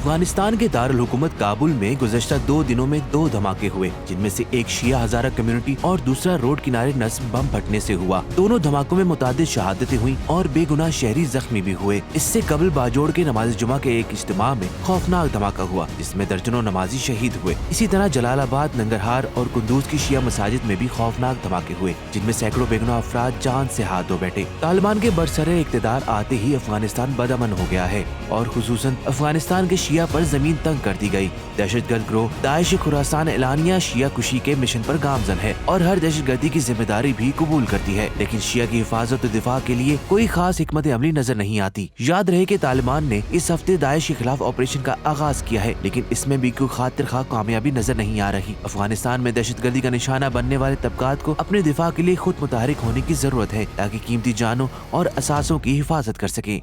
अफगानिस्तान के दारुल हुकूमत काबुल में गुज़श्ता 2 दिनों में 2 धमाके हुए, जिनमें से एक शिया हज़ारा कम्युनिटी और दूसरा रोड किनारे नस्ब बम फटने से हुआ। दोनों धमाकों में मुतादिद शहादतें हुई और बेगुनाह शहरी जख्मी भी हुए। इससे कबल बाजोड़ के नमाज जुमा के एक इज्तिमा में खौफनाक धमाका हुआ, जिसमें दर्जनों नमाजी शहीद हुए। इसी तरह जलालाबाद, नंगरहार और कुंदूज की शिया मसाजिद में भी खौफनाक धमाके हुए, जिनमें सैकड़ों बेगुनाह अफराद जान से हाथ धो बैठे। तालिबान के बरसरे इक़्तिदार आते ही अफगानिस्तान बदअमन हो गया है और खुसूसन अफगानिस्तान के शिया पर जमीन तंग कर दी गई। दहशतगर्द ग्रोह दाइश खुरासान एलानिया शिया कुशी के मिशन पर गामजन है और हर दहशतगर्दी की जिम्मेदारी भी कबूल करती है, लेकिन शिया की हिफाजत और दिफा के लिए कोई खास हिकमत अमली नजर नहीं आती। याद रहे कि तालिबान ने इस हफ्ते दाइश के खिलाफ ऑपरेशन का आगाज किया है, लेकिन इसमें भी कोई खातिर खा कामयाबी नजर नहीं आ रही। अफगानिस्तान में दहशतगर्दी का निशाना बनने वाले तबकात को अपने दिफा के लिए खुद मुतहरिक होने की जरूरत है, ताकि कीमती जानों और असासों की हिफाजत कर सके।